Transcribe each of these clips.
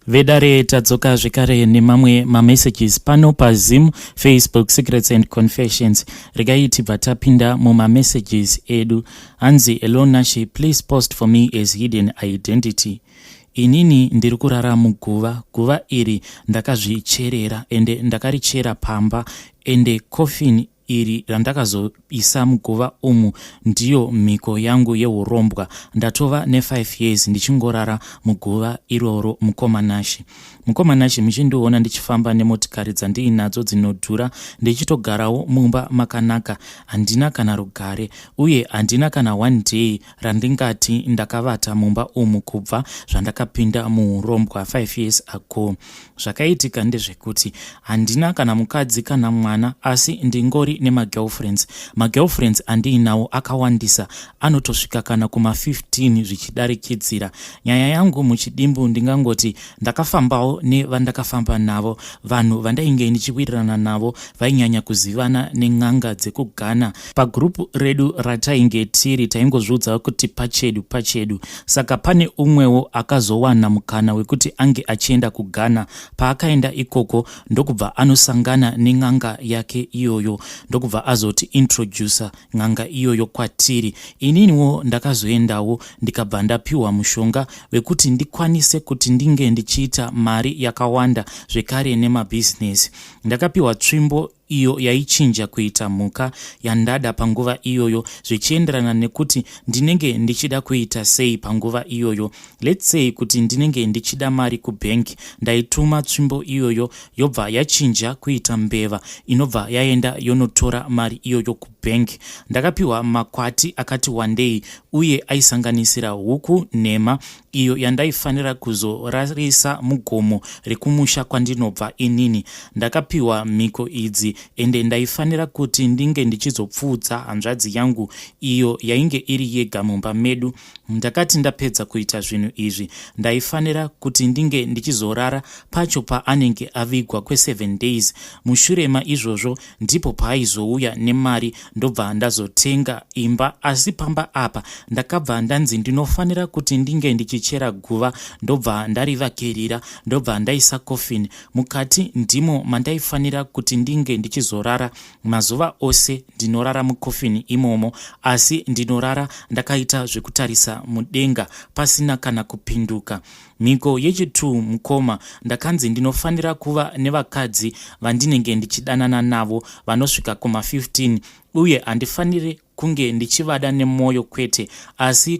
Vedare tadzoka zvekare nemamwe mamessages pano paZim, Facebook, Secrets and Confessions. Regai tibva tapinda mumamessages edu. Hanzi Elonashi, please post for me as hidden identity. Inini ndiri kurara muguva. Guva iri ndakazvicherera ende ndakarichera pamba ende coffin iri randakazoisa muguva umu ndiyo mhiko yangu yehurombwa. Ndatova ne5 years ndichingorara muguva iroro. Mukomanashi muchindiona ndichifamba nemotikari dzandiinadzo dzinodhura ndichitogarawo mumba makanaka. Handina kana rugare uye handina kana one day randingati ndakavata mumba umu kubva zvandakapinda muhurombwa 5 years ago. Zvakaitika ndezvekuti handina kana mukadzi kana mwana, asi ndingori nemagirlfriends. Magirlfriends andiinawo akawandisa, anotosvika kana kuma15 zvichidarikidzira. Nyaya yangu muchidimbu ndingangoti ndakafambawo nevandakafamba navo. Vanhu vandainge ndichiwirirana navo vainyanya kuzivana nen'anga dzekugana. Pagrupu redu ratainge tiri taingozviudza kuti pachedu. Saka pane umwewo akazowana mukana wekuti ange achienda kugana. Paakaenda ikoko ndokubva anosangana nen'anga yake iyoyo, ndokubva azoti introducer n'anga iyoyo kwatiri. Ininiwo ndakazoendawo ndikabva ndapiwa mushonga wekuti ndikwanise kuti ndinge ndichiita mari yakawanda zvekare nemabhizinesi. Ndakapiwa tsvimbo iyo yaichinja kuita mhuka yandada panguva iyoyo, zvichienderana nekuti ndinenge ndichida kuita sei panguva iyoyo. Let's say kuti ndinenge ndichida mari kubank, ndaituma tsvimbo iyoyo yobva yachinja kuita mbeva inobva yaenda yonotora mari iyoyo kubank. Ndakapiwa makwati akati wandei uye aisanganisira huku nhema iyo yandaifanira kuzorarisa mugomo rekumusha kwandinobva inini. Ndakapiwa mhiko idzi ende ndaifanira kuti ndinge ndichizopfuudza hanzvadzi yangu iyo yainge iri yega mumba medu. Ndakati ndapedza kuita zvinhu izvi ndaifanira kuti ndinge ndichizorara pacho paanenge avigwa kwe7 days. Mushure maizvozvo ndipo paaizouya nemari ndobva ndazotenga imba. Asi pamba apa ndakabva ndanzi ndinofanira kuti ndinge ndichichera guva, ndobva ndarivakirira, ndobva ndaisa coffin mukati. Ndimo mandaifanira kuti ndinge ndichizorara mazuva ose. Ndinorara mucoffin imomo, asi ndinorara ndakaita zvekutarisa mudenga pasina kana kupinduka. Mhiko yechitu mukoma, ndakanzi ndinofanira kuva nevakadzi vandinenge ndichidanana navo vanosvika kuma15 uye handifaniri kunge ndichivada nemwoyo kwete, asi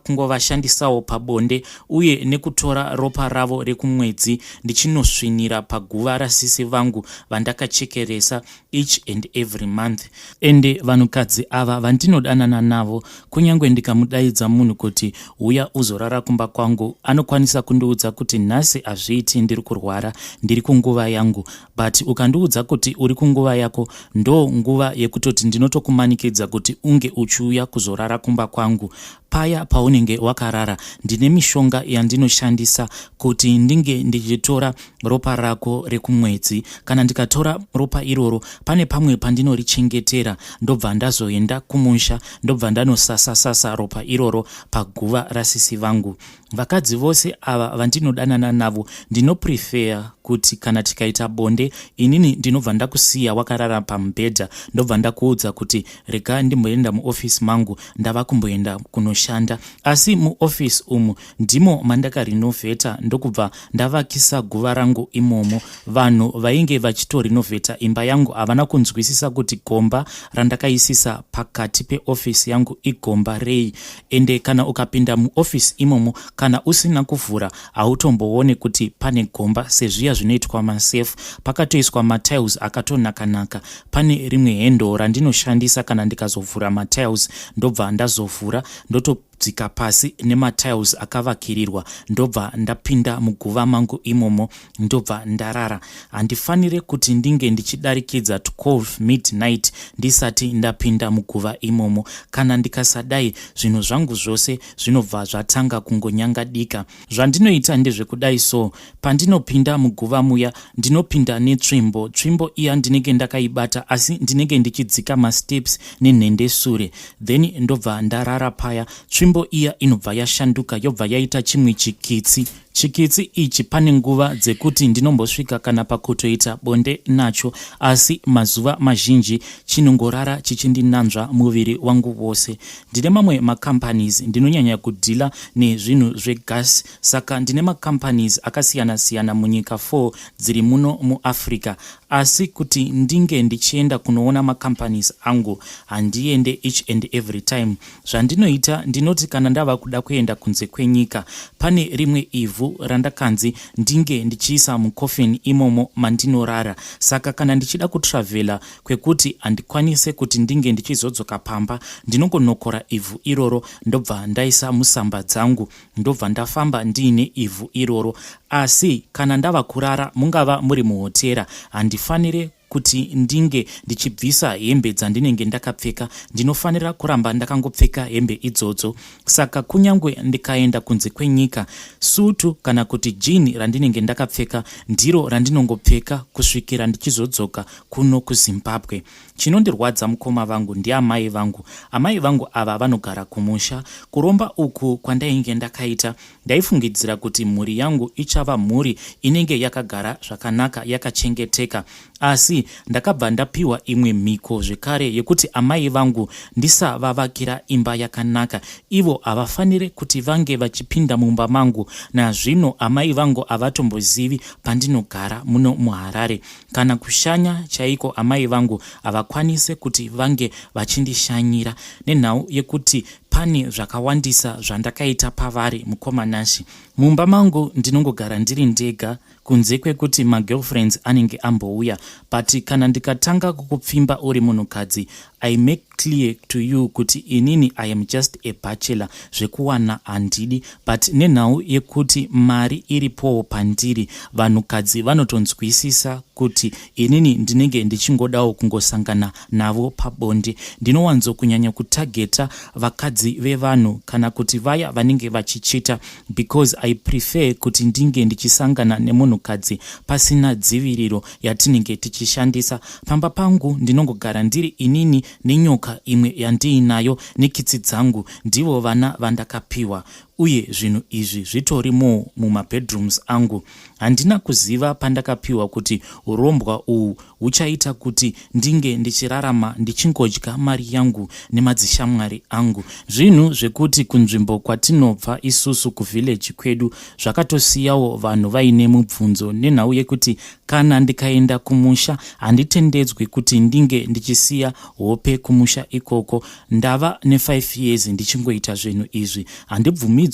kungovashandisawo pabonde uye nekutora ropa ravo rekumwedzi ndichinosvinira paguva rasisi vangu vandakachekeresa each and every month. Ende vanhukadzi ava vandinodanana navo, kunyange ndikamudaidza munhu kuti uya uzorara kumba kwangu, anokwanisa kundiudza kuti nhasi hazviiti, ndiri kurwara, ndiri kunguva yangu. But ukandiudza kuti uri kunguva yako, ndo nguva yekutoti ndinotokumanikidza kuti unge uchiuya kuzorara kumba kwangu. Paya paunenge wakarara ndine mishonga yandinoshandisa kuti ndinge ndichitora ropa rako rekumwedzi. Kana ndikatora ropa iroro, pane pamwe pandinorichengetera, ndobva ndazoenda kumusha, ndobva ndanosasa ropa iroro paguva rasisi vangu. Vakadzi vose ava vandinodanana navo ndinoprefer kuti kana tikaita bonde, inini ndinobva ndakusiya wakarara pamubhedha, ndobva ndakuudza kuti rega ndimboenda muofisi mangu, ndava kumboenda kunoshanda. Asi muofisi umu ndimo mandakarinovéta, ndokubva ndavakisa guva rangu imomo. Vanhu vainge vachitorinovheta imba yangu havana kunzwisisa kuti gomba randakaisisa pakati peofisi yangu igomba rei. Ende kana ukapinda muofisi imomo, kana usina kuvhura hautomboone kuti pane gomba, sezviya zvinoitwa masefu. Pakatoiswa matiles akatonaka. Pane rimwe hendo randinoshandisa kana ndikazovhura matiles, ndobva ndazovhura ndotodzika pasi nematiles akavakirirwa, ndobva ndapinda muguva mangu imomo, ndobva ndarara. Handifanire kuti ndinge ndichidarikidza 12 midnight ndisati ndapinda muguva imomo. Kana ndikasadai, zvinhu zvangu zvose zvinobva zvatanga kungonyangadika. Zvandinoita ndezvekudai so, pandinopinda muguva muya ndinopinda netsvimbo. Tsvimbo iya ndinenge ndakaibata, asi ndinenge ndichidzika masteps nenhende sure, then ndobva ndarara paya. Tsvimbo iya inobva yashanduka, yobva yaita chimwe chikitsi Chikitsi ichi pane nguva dzekuti ndinombosvika kana pakutoita bonde nacho, asi mazuva mazhinji chinongorara chichindinanzva muviri wangu wose. Ndine mamwe macompanies ndinonyanya kudhila nezvinhu zvegasi, saka ndine macompanies akasiyana-siyana munyika 4 dziri muno muAfrica. Asi kuti ndinge ndichienda kunoona macompanies angu handiende each and every time. Zvandinoita ndinoti kana ndava kuda kuenda kunze kwenyika, pane rimwe ivhu randakanzi ndinge ndichiisa mukofini imomo mandinorara. Saka kana ndichida kutravela kwekuti handikwanise kuti ndinge ndichizodzoka pamba, ndinongonokora ivhu iroro ndobva ndaisa musamba dzangu, ndobva ndafamba ndiine ivhu iroro. Asi kana ndava kurara mungava muri muhotera, handifanire kuti ndinge ndichibvisa hembe dzandinenge ndakapfeka, ndinofanira kuramba ndakangopfeka hembe idzodzo. Saka kunyangwe ndikaenda kunze kwenyika, sutu kana kuti jini randinenge ndakapfeka ndiro randinongopfeka kusvikira ndichizodzoka kuno kuZimbabwe. Chinondirwadza mukoma vangu ndiamai vangu. Amai vangu ava vanogara kumusha. Kuromba uku kwandainge ndakaita, ndaifungidzira kuti mhuri yangu ichava mhuri inenge yakagara zvakanaka, yakachengeteka. Asi ndakabva ndapiwa imwe mhiko zvekare yekuti amai vangu ndisavavakira imba yakanaka. Ivo havafanire kuti vange vachipinda mumba mangu. Nazvino amai vangu avatombozivi pandinogara muno muHarare. Kana kushanya chaiko, amai vangu havakwanise kuti vange vachindishanyira nenhau yekuti pane zvakawandisa zvandakaita pavari mukomanashi. Mumba mangu ndinongogara ndiri ndega, kunze kwekuti magirlfriends anenge ambouya. But kana ndikatanga kukupfimba uri munhukadzi, I make clear to you kuti inini I am just a bachelor, zvekuwana handidi. But nenhau yekuti mari iripo pandiri, vanhukadzi vanotonzwisisa kuti inini ndinenge ndichingodawo kungosangana navo pabonde. Ndinowanzo kunyanya kutageta vakadzi vevanhu kana kuti vaya vanenge vachichita, because I prefer kuti ndinge ndichisangana nemunhukadzi pasina dziviriro yatinenge tichishandisa. Pamba pangu ndinongogara ndiri inini nenyoka imwe yandiinayo nekitsi dzangu, ndivo vana vandakapiwa. Uye zvinhu izvi zvitorimo mumabedrooms angu. Handina kuziva pandakapiwa kuti urombwa uhu huchaita kuti ndinge ndichirarama ndichingodya mari yangu nemadzishamwari angu. Zvinhu zvekuti kunzvimbo kwatinobva isusu kuvillage kwedu zvakatosiyawo vanhu vaine mubvunzo, nenhau yekuti kana ndikaenda kumusha handitendedzwi kuti ndinge ndichisiya hope kumusha ikoko. Ndava ne5 years ndichingoita zvinhu izvi. Handibvumidzwi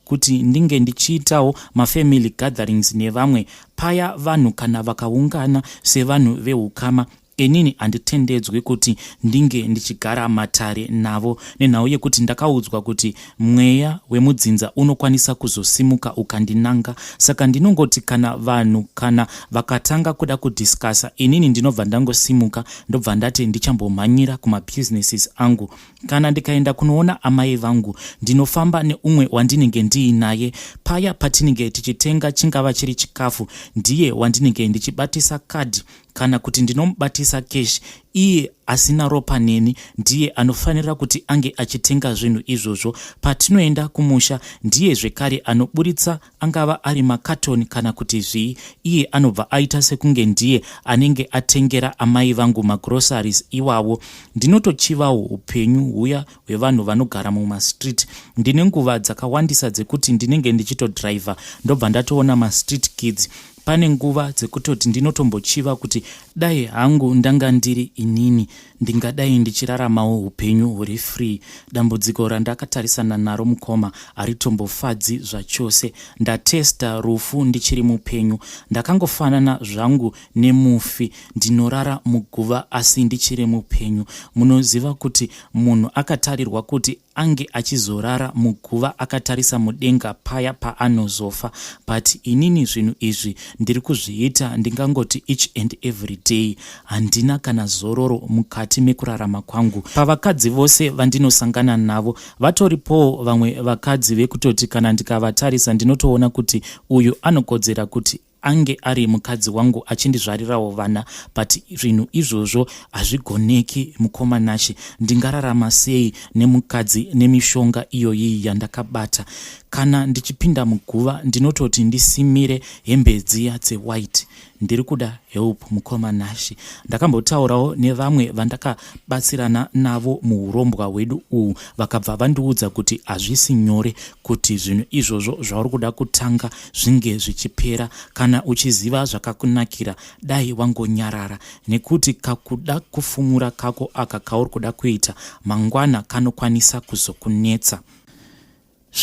kuti ndinge ndichiitawo mafamily gatherings nevamwe paya vanhu kana vakaungana sevanhu vehukama. Inini handitendedzwi kuti ndinge ndichigara matare navo, nenhau yekuti ndakaudzwa kuti mweya wemudzinza unokwanisa kuzosimuka ukandinanga. Saka ndinongoti kana vanhu kana vakatanga kuda kudhiskasa, inini ndinobva ndangosimuka ndobva ndati ndichambomhanyira kumabusinesses angu. Kana ndikaenda kunoona amai vangu, ndinofamba neumwe wandinenge ndiinaye. Paya patinenge tichitenga chingava chiri chikafu, ndiye wandinenge ndichibatisa kadhi kana kuti ndinomubatisa cash. Iye asina ropa neni ndiye anofanira kuti ange achitenga zvinhu izvozvo. Patinoenda kumusha, ndiye zvekare anoburitsa angava ari makatoni kana kuti zvii. Iye anobva aita sekunge ndiye anenge atengera amai vangu magroceries iwawo. Ndinotochivawo upenyu huya hwevanhu vanogara mumastreet. Ndine nguva dzakawandisa dzekuti ndinenge ndichitodriver ndobva ndatoona mastreet kids. Pane nguva dzekutoti ndinotombochiva kuti dai hangu ndanga ndiri inini, ndingadai ndichiraramawo upenyu huri free. Dambudziko randakatarisana naro mukoma haritombofadzi zvachose. Ndatesta rufu ndichiri mupenyu. Ndakangofanana zvangu nemufi, ndinorara muguva asi ndichiri mupenyu. Munoziva kuti munhu akatarirwa kuti ange achizorara muguva akatarisa mudenga paya paanozofa. But inini zvinhu izvi ndiri kuzviita ndingangoti each and every day. Handina kana zororo mukati mekurarama kwangu. Pavakadzi vose vandinosangana navo, vatoripo vamwe vakadzi vekutoti kana ndikavatarisa ndinotoona kuti uyu anokodzera kuti ange ari mukadzi wangu achindizvarirawo vana, but zvinhu izvozvo hazvigoneki mukoma Nashe. Ndingararama sei nemukadzi nemishonga iyoyi yandakabata? Kana ndichipinda muguva ndinototi ndisimire hembe dziya dze-white. Ndiri kuda help mukoma Nashe. Ndakambotaurawo nevamwe vandakabatsirana navo muurombwa hwedu uhu, vakabva vandiudza kuti hazvisi nyore kuti zvinhu izvozvo zvauri kuda kutanga zvinge zvichipera. Kana uchiziva zvakakunakira, dai wangonyarara, nekuti kakuda kufumura kako aka kauri kuda kuita mangwana kanokwanisa kuzokunetsa.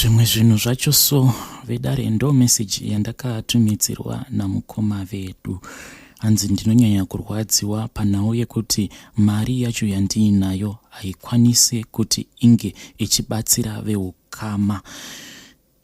Zvimwe zvinhu zvacho. So vedare ndo meseji yandakatumidzirwa namukoma vedu. Hanzi ndinonyanya kurwadziwa panhau yekuti mari yacho yandiinayo haikwanisi kuti inge ichibatsira veukama.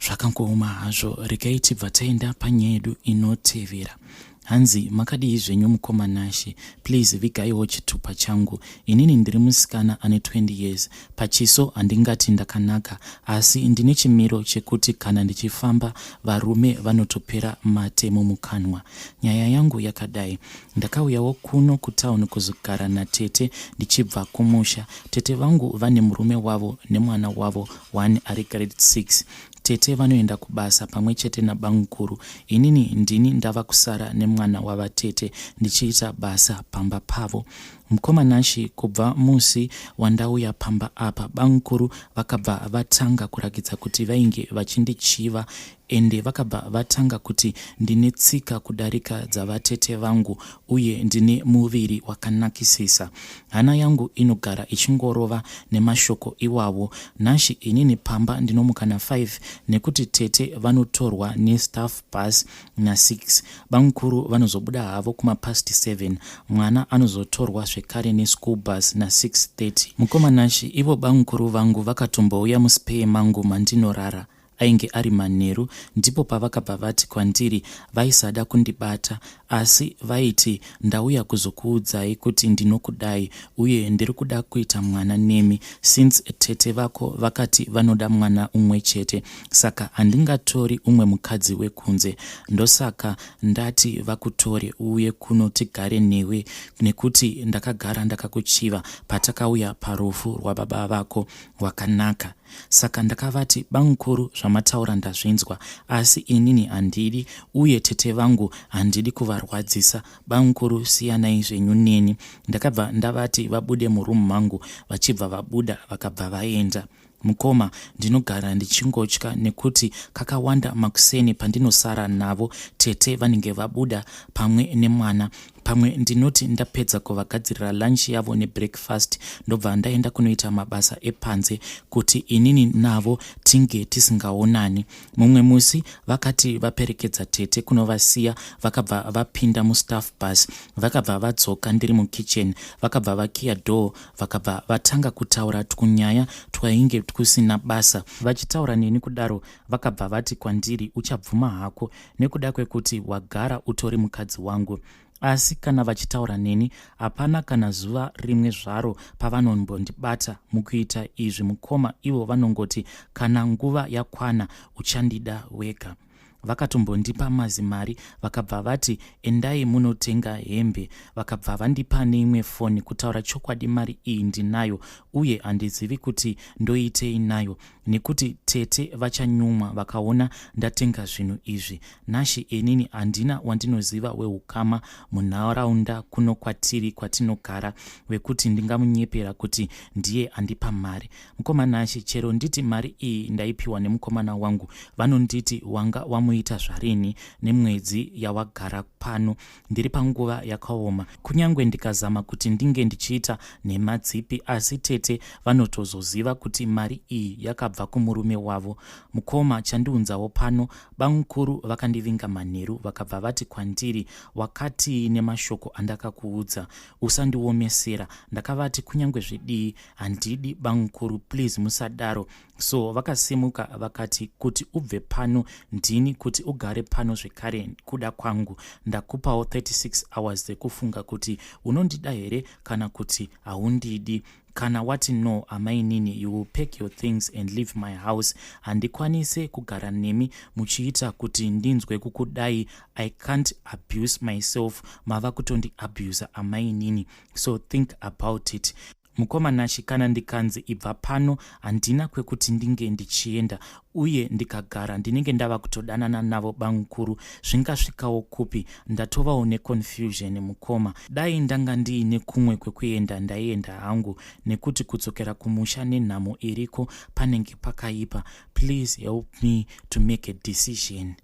Zvakangooma hazvo. Regai tibva taenda panyaya yedu inotevera. Hanzi makadii zvenyu mukoma Nashe, please vigaiwo chitupa changu. Inini ndiri musikana ane 20 years. Pachiso handingati ndakanaka, asi ndine chimiro chekuti kana ndichifamba varume vanotopera mate mumukanwa. Nyaya yangu yakadai. Ndakauyawo kuno kutauni kuzogara natete ndichibva kumusha. Tete vangu vane murume wavo nemwana wavo 1 ari grade 6. Tete vanoenda kubasa pamwe chete nabangukuru. Inini ndini ndava kusara nemwana wavatete ndichiita basa pamba pavo. Mukoma Nashe, kubva musi wandauya pamba apa, bangukuru vakabva vatanga kurakidza kuti vainge vachindichiva, ende vakabva vatanga kuti ndine tsika kudarika dzavatete vangu uye ndine muviri wakanakisisa. Hana yangu inogara ichingorova nemashoko iwavo. Nashe, inini pamba ndinomukana 5 nekuti tete vanotorwa nestaff bus na6. Bangukuru vanozobuda havo kumapast 7. Mwana anozotorwa zvekare neschool bus na6:30. Mukoma Nashe, ivo bangukuru vangu vakatombouya muspee mangu mandinorara, ainge ari manheru, ndipo pavakabva vati kwandiri vaisada kundibata, asi vaiti ndauya kuzokuudzai kuti ndinokudai uye ndiri kuda kuita mwana nemi, since tete vako vakati vanoda mwana umwe chete, saka handingatori umwe mukadzi wekunze. Ndosaka ndati vakutore uye kuno tigare newe, nekuti ndakagara ndakakuchiva patakauya parufu rwababa vako wakanaka. Saka ndakavati, bangukuru, zvamataura ndazvinzwa, asi inini handidi uye tete vangu handidi kuvarwadzisa. Bangukuru, siyanai zvenyu neni. Ndakabva ndavati vabude murumu mangu, vachibva vabuda vakabva vaenda. Mukoma, ndinogara ndichingotya nekuti kakawanda makuseni pandinosara navo tete vanenge vabuda pamwe nemwana. Pamwe ndinoti ndapedza kuvagadzirira lunch yavo nebreakfast ndobva ndaenda kunoita mabasa epanze kuti inini navo tinge tisingaonani. Mumwe musi vakati vaperekedza tete kunovasiya, vakabva vapinda mustaff bus, vakabva vadzoka ndiri mukitchen, vakabva vakiya door, vakabva vatanga kutaura tukunyaya twainge kusina basa. Vachitaura neni kudaro, vakabva vati kwandiri, uchabvuma hako nekuda kwekuti wagara utori mukadzi wangu. Asi kana vachitaura neni, hapana kana zuva rimwe zvaro pavanombondibata mukuita izvi mukoma. Ivo vanongoti kana nguva yakwana uchandida wega. Vakatombondipa mazimari, vakabva vati endai munotenga hembe, vakabva vandipa neimwe foni kutaura chokwadi mari iyi ndinayo uye handizivi kuti ndoitei nayo, nekuti tete vachanyumwa vakaona ndatenga zvinhu izvi. Nashe, inini handina wandinoziva weukama munharaunda kuno kwatiri kwatinogara wekuti ndingamunyepera kuti ndiye andipa mari. Mukoma Nashe, chero nditi mari iyi ndaipiwa nemukomana wangu, vanonditi wanga wamuita zvarini nemwedzi yawagara pano. Ndiri panguva yakaoma, kunyangwe ndikazama kuti ndinge ndichiita nhema dzipi, asi tete vanotozoziva kuti mari iyi yakabva kumurume wavo. Mukoma, chandiunzawo pano, bangukuru vakandivinga manheru, vakabva vati kwandiri, wakati nemashoko andakakuudza, usandiomesera. Ndakavati kunyangwe zvidii handidi bangukuru, please musadaro. So vakasimuka vakati kuti ubve pano ndini kuti ugare pano zvekare kuda kwangu. Ndakupawo 36 hours dzekufunga kuti unondida here kana kuti haundidi. kana wati no amai nini, you will pack your things and leave my house. Handikwanise kugara nemi muchiita kuti ndinzwe kukudai. I can't abuse myself, mava kutondi abuse amai nini, so think about it. Mukomana kana ndikanzi ibva pano handina kwekuti ndinge ndichienda, uye ndikagara ndinenge ndava kutodanana navo bamukuru, zvingasvikawo kupi? Ndatovawo neconfusion mukoma. Dai ndanga ndiine kumwe kwekuenda ndaienda hangu, nekuti kudzokera kumusha nenhamo iriko panenge pakaipa. Please help me to make a decision.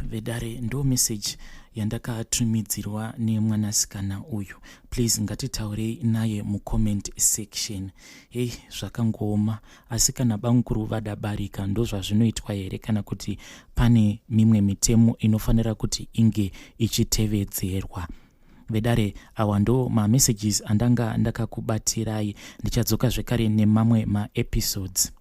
Vedare ndo message yandakatumidzirwa nemwanasikana uyu. Please ngatitaurei naye mucomment section. Hey, zvakangoma, asi kana bamukuru vadabarika ndo zvazvinoitwa here, kana kuti pane mimwe mitemo inofanira kuti inge ichitevedzerwa? Vedare awa ndo messages andanga ndakakubatirai. Ndichadzoka zvekare nemamwe episodes.